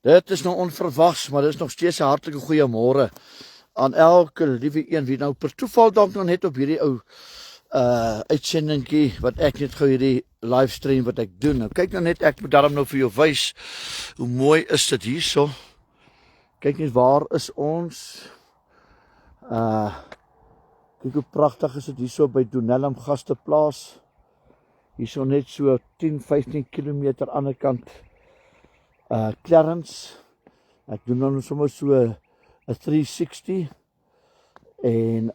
Dit is nou onverwags, maar dit is nog steeds 'n hartlike goeiemôre aan elke liewe een wie nou per toeval dalk nog net op hierdie ou uitsendingkie wat ek net gou hierdie livestream wat ek doen. Nou kyk nou net, ek moet daarom nou vir jou wys hoe mooi is dit hierso. Kyk net, waar is ons? Kyk hoe pragtig is dit hierso by Donellum Gasteplaas. Hierso net so 10-15 km aan die kant Clarence. Ek doen nou sommer so 'n 360 en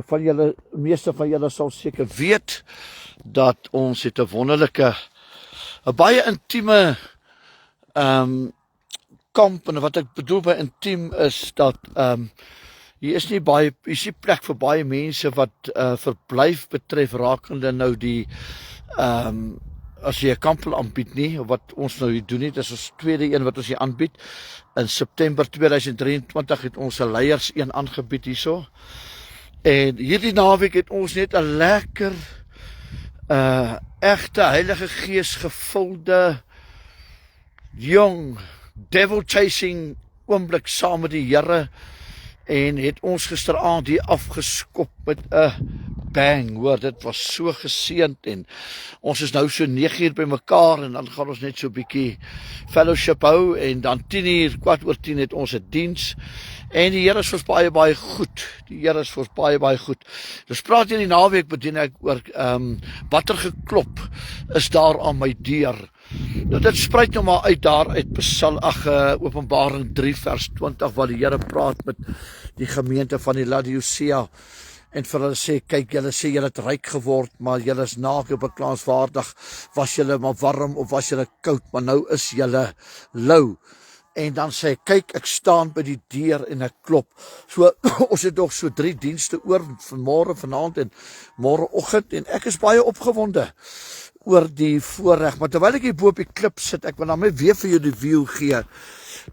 van julle, meeste van julle sal seker weet dat ons het 'n wonderlike, 'n baie intieme kamp, en wat ek bedoel by intiem is dat hier is nie plek vir baie mense wat verblyf betref rakende nou die as jy 'n kamp wil aanbied nie, of wat ons nou hier doen nie. Dis ons tweede een wat ons hier aanbied. In September 2023 het ons 'n leiers een aangebied hierso. En hierdie naweek het ons net 'n lekker egte Heilige Gees gevulde jong devil chasing oomblik saam met die Here, en het ons gisteraand hier afgeskop met 'n bang, hoor, dit was so geseënd, en ons is nou so 9 uur by mekaar, en dan gaan ons net so 'n bietjie fellowship hou, en dan 10 uur, 10:15 het ons 'n diens, en die Here is vir ons baie, baie goed. Die Here is vir ons baie, baie goed. Dus praat in die naweek bedien ek oor watter geklop is daar aan my deur. Nou dit spruit nou maar uit daar uit Openbaring 3 vers 20, waar die Here praat met die gemeente van die Laodicea en vir hulle sê, kyk, julle sê julle het ryk geword, maar julle is naak en beklaanswaardig. Was julle maar warm of was julle koud, maar nou is julle lou. En dan sê hy, kyk, ek staan by die deur en ek klop. So ons het nog so 3 dienste oor, vanmôre, vanaand en môreoggend, en ek is baie opgewonde oor die voorreg. Maar terwyl ek hier bo op die klip sit, ek wil nou net weer vir jou die view gee.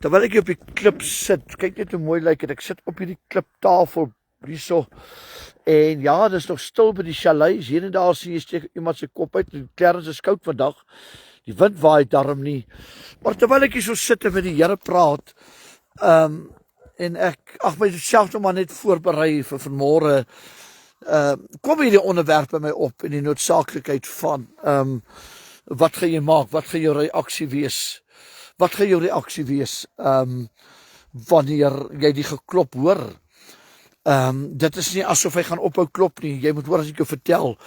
Terwyl ek hier op die klip sit, kyk net hoe mooi lyk dit. Ek sit op hierdie kliptafel hierso. En ja, dit is nog stil by die chalets. Hier en daar sien jy steek iemand se kop uit. Die Clarence is koud vandag. Die wind waai darm nie. Maar terwyl ek hier so sit en met die Here praat, en ek myself nog maar net voorberei vir vanmôre, kom hierdie onderwerp by my op, en die noodsaaklikheid van wat gaan jy maak? Wat gaan jou reaksie wees? Wat gaan jou reaksie wees wanneer jy die geklop hoor? Dit is nie asof hy gaan ophou klop nie. Jy moet hoor as ek jou vertel.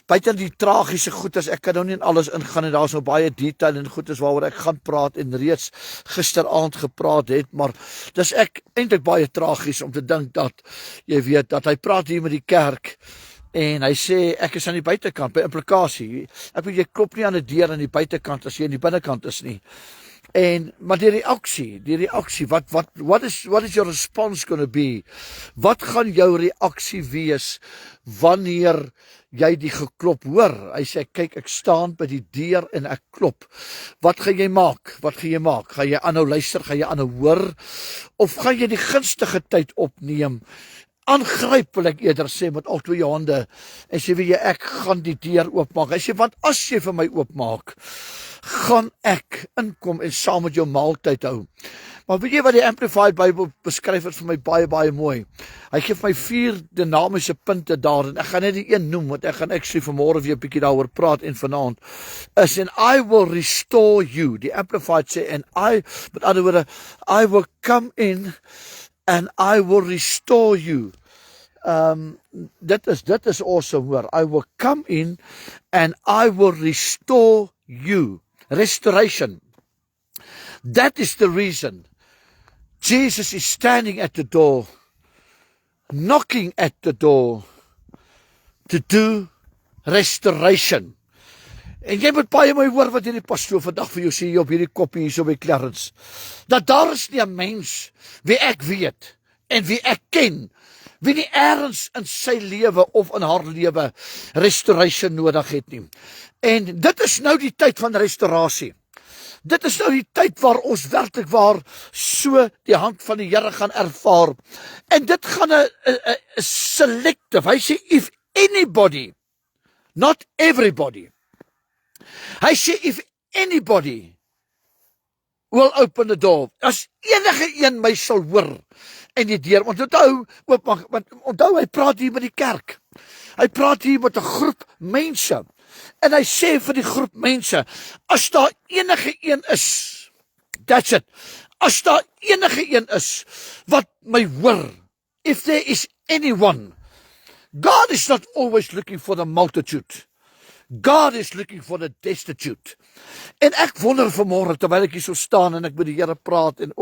Buiten die tragiese goedes, ek kan nou nie in alles ingaan, en daar is nou baie detail en goedes waaroor ek gaan praat en reeds gisteraand gepraat het, maar dis ek eintlik baie tragies om te dink dat, jy weet, dat hy praat hier met die kerk, en hy sê, ek is aan die buitekant, by implikasie. Ek weet, jy klop nie aan die deur aan die buitekant as jy aan die binnekant is nie. Maar die reaksie, what is your response going to be? Wat gaan jou reaksie wees wanneer jy die geklop hoor? Hy sê, kyk, ek staan by die deur en ek klop. Wat gaan jy maak? Wat gaan jy maak? Gaan jy aanhou luister? Gaan jy aanhou hoor? Of gaan jy die gunstige tyd opneem? Aangryp, wil ek eerder sê, met al 2 jou hande, en sê, weet jy, ek gaan die deur oopmaak. Hy sê, want as jy vir my oopmaak, gaan ek inkom en saam met jou maaltyd hou. Maar weet jy wat die Amplified Bible beskryf het vir my baie, baie mooi? Hy gee my 4 dinamiese punte daar, en ek gaan net die een noem, want ek gaan actually vanmôre weer 'n bietjie daaroor praat, en vanaand is, and I will restore you. Die Amplified sê, met ander woorde, I will come in and I will restore you. Dit is awesome, hoor. I will come in and I will restore you. Restoration. That is the reason Jesus is standing at the door, knocking at the door to do restoration. En jy moet baie mooi hoor wat hierdie pastoor vandag vir jou sê op hierdie koppie hier so by Clarence, dat daar is nie 'n mens wie ek weet en wie ek ken, wie nie eers in sy lewe of in haar lewe restoration nodig het nie. En dit is nou die tyd van restaurasie. Dit is nou die tyd waar ons werklik waar so die hand van die Here gaan ervaar. En dit gaan 'n selective. Hy sê, if anybody, not everybody. Hy sê, if anybody will open the door. As enige een my sal hoor en die deur, want onthou, hy praat hier met die kerk. Hy praat hier met 'n groep mense. En hy sê vir die groep mense, as daar enige een is, that's it. As daar enige een is wat my hoor, if there is anyone, God is not always looking for the multitude. God is looking for the destitute. En ek wonder vanmôre, terwyl ek hier so staan en ek met die Here praat, en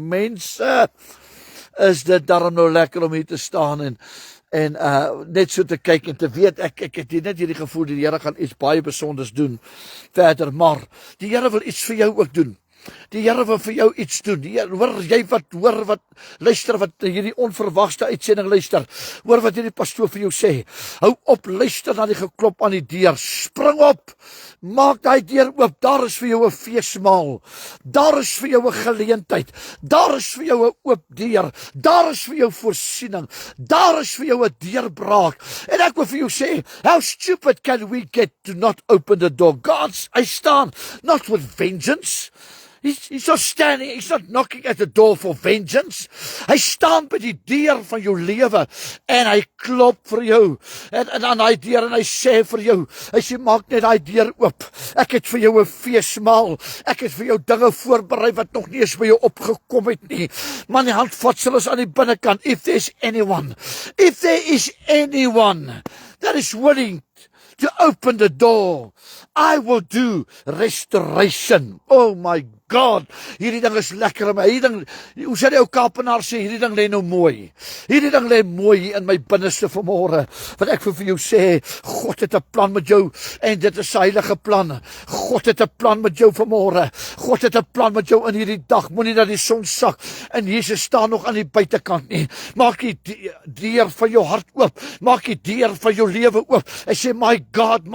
mense, is dit daarom nou lekker om hier te staan en net so te kyk en te weet, ek het net hierdie gevoel, die Here gaan iets baie besonders doen verder, maar die Here wil iets vir jou ook doen. Die Here wil vir jou iets doen. Hoor wat luister wat hierdie onverwagte uitsending luister. Hoor wat hierdie pastoor vir jou sê. Hou op, luister na die geklop aan die deur. Spring op. Maak daai deur oop. Daar is vir jou 'n feesmaal. Daar is vir jou 'n geleentheid. Daar is vir jou 'n oop deur. Daar is vir jou voorsiening. Daar is vir jou 'n deurbraak. En ek wil vir jou sê, how stupid can we get to not open the door? I stand not with vengeance. He's not standing, he's not knocking at the door for vengeance. Hy staan by die deur van jou lewe en hy klop vir jou. En aan daai deur en hy sê vir jou, hy sê maak net daai deur oop. Ek het vir jou 'n feesmaal. Ek het vir jou dinge voorberei wat nog nie eens by jou opgekom het nie. Maar die handvatsel is aan die binnekant. If there is anyone that is willing to open the door, I will do restoration. Oh my God, hierdie ding is lekker in my. Hierdie ding, hoe sê die ou Kaapenaar sê, hierdie ding lê nou mooi. Hierdie ding lê mooi in my binneste vanmôre. Want ek wil vir jou sê, God het 'n plan met jou en dit is 'n heilige plan. God het 'n plan met jou vanmôre. God het 'n plan met jou in hierdie dag. Moenie dat die son sak en Jesus staan nog aan die buitekant nie. Maak die deur van jou hart oop. Maak die deur van jou lewe oop. Hy sê, my God,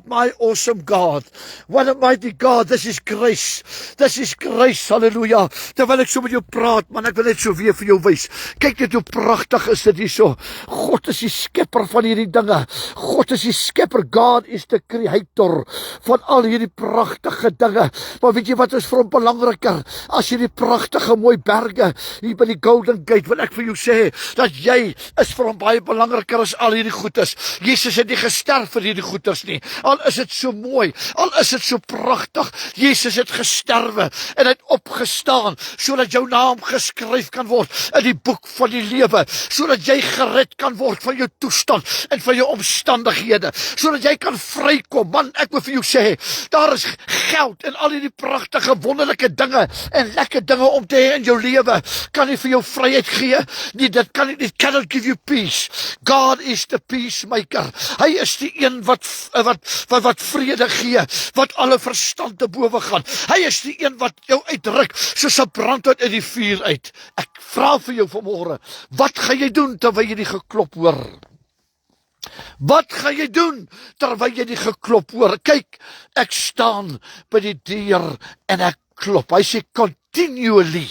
my awesome God. What a mighty God. This is grace. This is grace, halleluja. Terwyl ek so met jou praat, man, ek wil net so weer vir jou wys. Kyk net hoe pragtig is dit hier so. God is die skepper van hierdie dinge. God is die skepper. God is the creator van al hierdie pragtige dinge. Maar weet jy wat is vir hom belangriker? As hierdie pragtige mooi berge hier by die Golden Gate, wil ek vir jou sê, dat jy is vir hom baie belangriker as al hierdie goedes. Jesus het nie gesterf vir hierdie goeders nie. Al is dit so mooi, al is dit so pragtig. Jesus het gesterwe en hy het opgestaan, sodat jou naam geskryf kan word in die boek van die lewe, sodat jy gered kan word van jou toestand en van jou omstandighede, sodat jy kan vrykom. Man, ek wil vir jou sê, daar is geld en al hierdie pragtige, wonderlike dinge en lekker dinge om te hê in jou lewe, kan nie vir jou vryheid gee nie. Dit kan nie, it cannot give you peace. God is the peacemaker. Hy is die een wat vrede gee, wat alle verstand te bowe gaan. Hy is die een wat jou uitruk soos 'n brandhout uit die vuur uit. Ek vra vir jou vanmôre, wat gaan jy doen terwyl jy die geklop hoor? Wat gaan jy doen terwyl jy die geklop hoor? Kyk, ek staan by die deur en ek klop. Hy sê continually,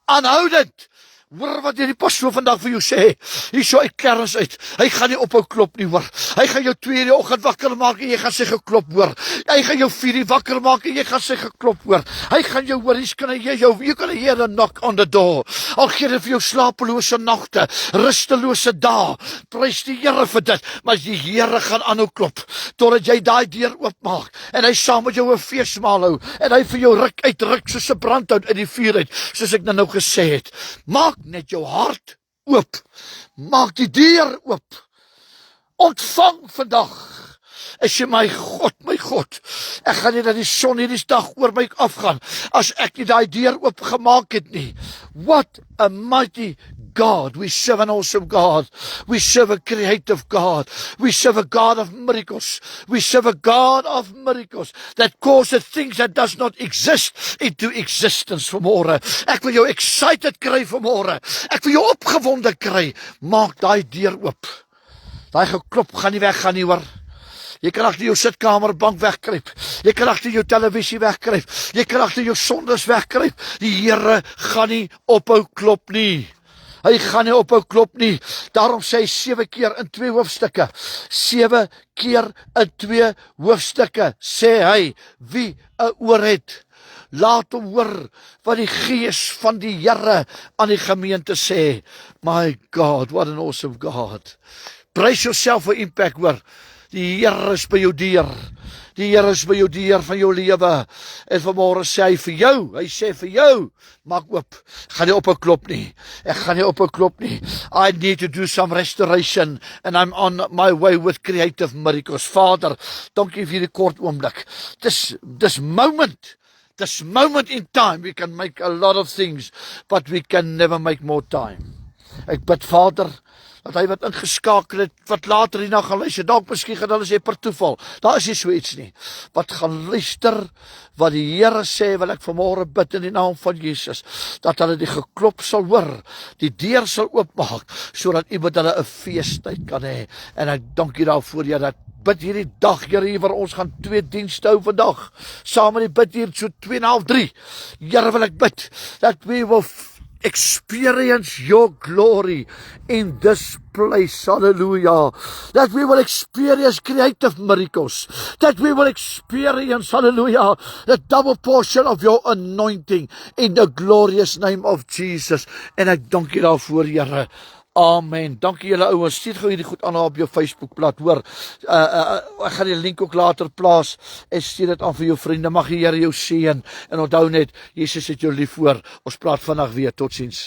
aanhoudend. Hoor wat hierdie pastoor vandag vir jou sê. Hier so uit Clarence uit. Hy gaan nie ophou klop nie, hoor. Hy gaan jou 2 uur die oggend wakker maak en jy gaan sy geklop hoor. Hy gaan jou 4 uur wakker maak en jy gaan sy geklop hoor. Hy gaan jou hoor, you can hear a knock on the door. Al gee dit vir jou slapelose nagte, rustelose dae. Prys die Here vir dit, maar die Here gaan aanhou klop totdat jy daai deur oopmaak en hy saam met jou 'n feesmaal hou en hy vir jou uitruk soos 'n brandhout uit die vuur uit, soos ek nou gesê het. Maak net jou hart oop. Maak die deur oop. Ontvang vandag. Ek sê, my God, ek gaan nie dat die son hierdie dag oor my afgaan, as ek nie daai deur oopgemaak het nie. What a mighty God. We serve an awesome God. We serve a creative God. We serve a God of miracles. We serve a God of miracles that causes things that does not exist into existence vanmôre. Ek wil jou excited kry vanmôre. Ek wil jou opgewonde kry. Maak daai deur oop. Daai geklop gaan nie weggaan nie, hoor. Jy kan agter jou sitkamerbank wegkruip. Jy kan agter jou televisie wegkruip. Jy kan agter jou sondes wegkruip. Die Here gaan nie ophou klop nie. Hy gaan nie ophou klop nie. Daarom sê hy 7 keer in 2 hoofstukke. 7 keer in 2 hoofstukke sê hy, wie 'n oor het, Laat hom hoor wat die Gees van die Here aan die gemeente sê. My God, what an awesome God. Brace yourself for impact, hoor. Die Here is by jou deur. Die Here is by jou deur van jou lewe. En vanmôre sê hy vir jou, hy sê vir jou, maak oop. Gaan nie op 'n klop nie. Ek gaan nie op 'n klop nie. I need to do some restoration and I'm on my way with creative miracles. Vader, dankie vir hierdie kort oomblik. This moment in time, we can make a lot of things, but we can never make more time. Ek bid, Vader, dat hy wat ingeskakel het, wat later hierna gaan luister, dalk miskien gaan hulle sê per toeval, daar is nie so iets nie, wat gaan luister, wat die Here sê, wil ek vanmôre bid in die naam van Jesus, dat hulle die geklop sal hoor, die deur sal oopmaak, sodat iemand hulle 'n feestyd kan hê, en ek dank U daarvoor, Here, dat bid hierdie dag, Here, hier waar ons gaan 2 dienste hou vandag, saam met die bid hier, so 2:30, 3, Here, wil ek bid, that we will experience your glory in this place, hallelujah, that we will experience creative miracles, that we will experience, hallelujah, the double portion of your anointing in the glorious name of Jesus, en ek dank U daarvoor, Here. Amen. Dankie julle ouens. Stuur gou hierdie goed aan op jou Facebookblad, hoor. Ek gaan die link ook later plaas en stuur dit aan vir jou vriende. Mag die Here jou seën en onthou net, Jesus het jou lief, hoor. Ons praat vandag weer. Totsiens.